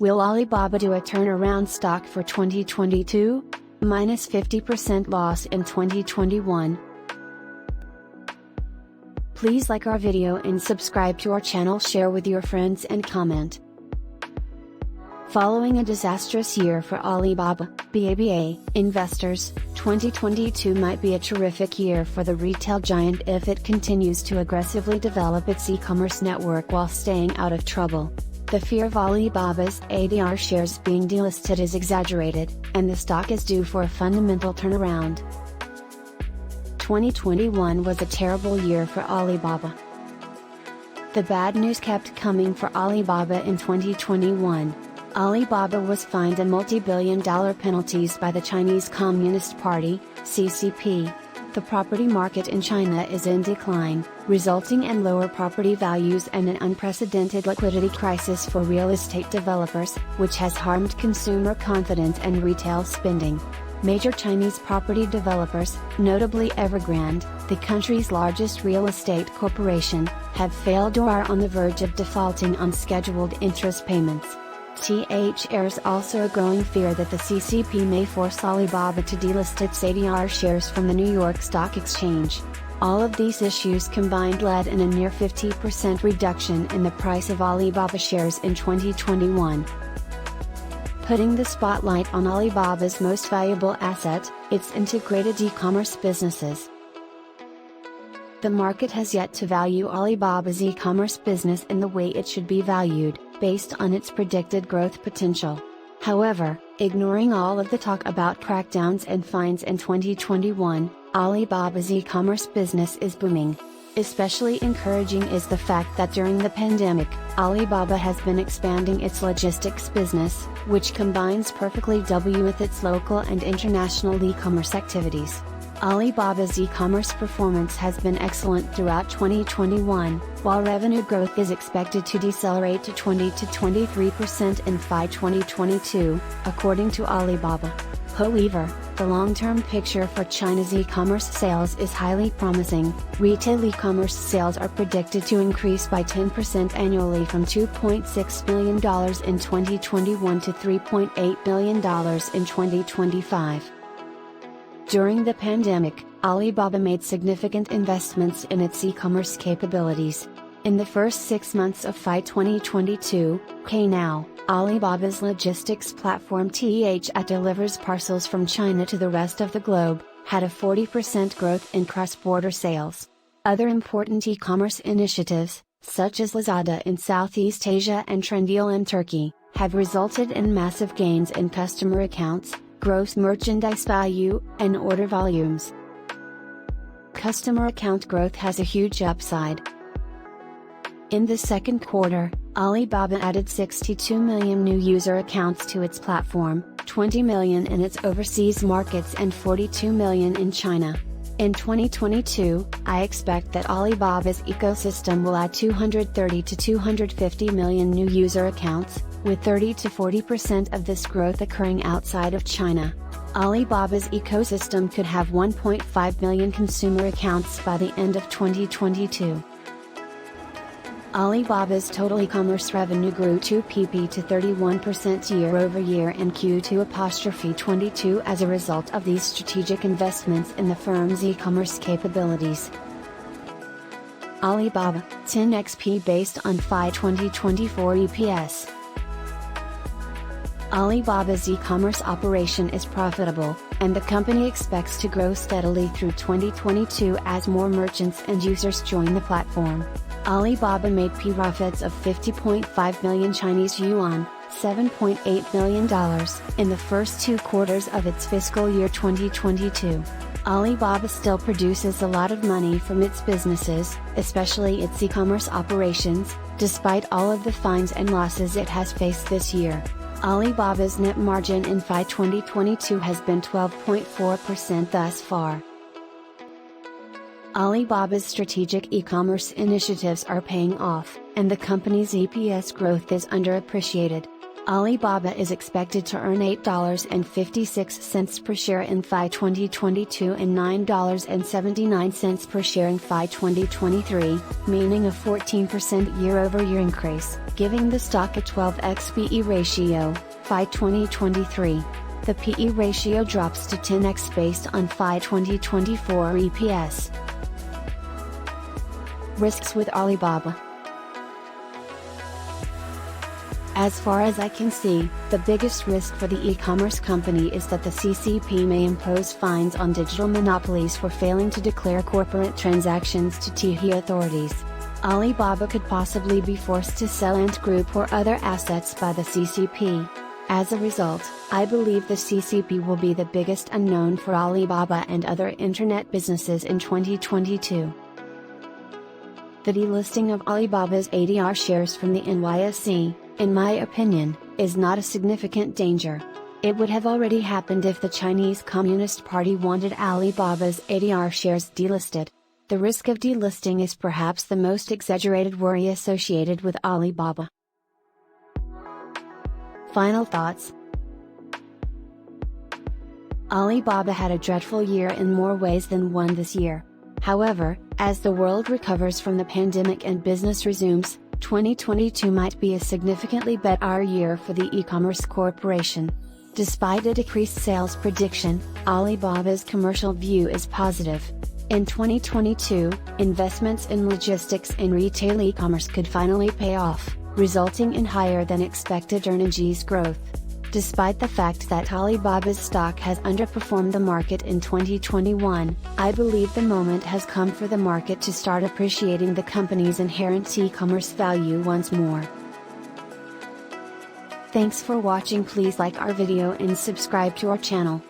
Will Alibaba do a turnaround stock for 2022? Minus 50% loss in 2021. Please like our video and subscribe to our channel, share with your friends and comment. Following a disastrous year for Alibaba, BABA, investors, 2022 might be a terrific year for the retail giant if it continues to aggressively develop its e-commerce network while staying out of trouble. The fear of Alibaba's ADR shares being delisted is exaggerated, and the stock is due for a fundamental turnaround. 2021 was a terrible year for Alibaba. The bad news kept coming for Alibaba in 2021. Alibaba was fined a multi-billion-dollar penalties by the Chinese Communist Party, CCP. The property market in China is in decline, resulting in lower property values and an unprecedented liquidity crisis for real estate developers, which has harmed consumer confidence and retail spending. Major Chinese property developers, notably Evergrande, the country's largest real estate corporation, have failed or are on the verge of defaulting on scheduled interest payments. There is also a growing fear that the CCP may force Alibaba to delist its ADR shares from the New York Stock Exchange. All of these issues combined led in a near 50% reduction in the price of Alibaba shares in 2021. Putting the spotlight on Alibaba's most valuable asset, its integrated e-commerce businesses. The market has yet to value Alibaba's e-commerce business in the way it should be valued, based on its predicted growth potential. However, ignoring all of the talk about crackdowns and fines in 2021, Alibaba's e-commerce business is booming. Especially encouraging is the fact that during the pandemic, Alibaba has been expanding its logistics business, which combines perfectly with its local and international e-commerce activities. Alibaba's e-commerce performance has been excellent throughout 2021, while revenue growth is expected to decelerate to 20 to 23% in FY 2022, according to Alibaba. However, the long-term picture for China's e-commerce sales is highly promising. Retail e-commerce sales are predicted to increase by 10% annually from $2.6 billion in 2021 to $3.8 billion in 2025. During the pandemic, Alibaba made significant investments in its e-commerce capabilities. In the first 6 months of FY 2022, Now, Alibaba's logistics platform that delivers parcels from China to the rest of the globe, had a 40% growth in cross-border sales. Other important e-commerce initiatives, such as Lazada in Southeast Asia and Trendyol in Turkey, have resulted in massive gains in customer accounts, gross merchandise value, and order volumes. Customer account growth has a huge upside. In the second quarter, Alibaba added 62 million new user accounts to its platform, 20 million in its overseas markets and 42 million in China. In 2022, I expect that Alibaba's ecosystem will add 230 to 250 million new user accounts, with 30 to 40% of this growth occurring outside of China. Alibaba's ecosystem could have 1.5 million consumer accounts by the end of 2022. Alibaba's total e-commerce revenue grew 2% to 31% year-over-year in Q2 '22 as a result of these strategic investments in the firm's e-commerce capabilities. Alibaba, 10xp based on FY 2024 EPS. Alibaba's e-commerce operation is profitable, and the company expects to grow steadily through 2022 as more merchants and users join the platform. Alibaba made profits of 50.5 million Chinese yuan, $7.8 million, in the first 2 quarters of its fiscal year 2022. Alibaba still produces a lot of money from its businesses, especially its e-commerce operations, despite all of the fines and losses it has faced this year. Alibaba's net margin in FY 2022 has been 12.4% thus far. Alibaba's strategic e-commerce initiatives are paying off, and the company's EPS growth is underappreciated. Alibaba is expected to earn $8.56 per share in FY 2022 and $9.79 per share in FY 2023, meaning a 14% year-over-year increase, giving the stock a 12x PE ratio. FY 2023. The PE ratio drops to 10x based on FY 2024 EPS. Risks with Alibaba. As far as I can see, the biggest risk for the e-commerce company is that the CCP may impose fines on digital monopolies for failing to declare corporate transactions to Tihe authorities. Alibaba could possibly be forced to sell Ant Group or other assets by the CCP. As a result, I believe the CCP will be the biggest unknown for Alibaba and other internet businesses in 2022. The delisting of Alibaba's ADR shares from the NYSE, in my opinion, is not a significant danger. It would have already happened if the Chinese Communist Party wanted Alibaba's ADR shares delisted. The risk of delisting is perhaps the most exaggerated worry associated with Alibaba. Final thoughts. Alibaba had a dreadful year in more ways than one this year. However, as the world recovers from the pandemic and business resumes, 2022 might be a significantly better year for the e-commerce corporation. Despite a decreased sales prediction, Alibaba's commercial view is positive. In 2022, investments in logistics and retail e-commerce could finally pay off, resulting in higher than expected earnings growth. Despite the fact that Alibaba's stock has underperformed the market in 2021, I believe the moment has come for the market to start appreciating the company's inherent e-commerce value once more. Thanks for watching. Please like our video and subscribe to our channel.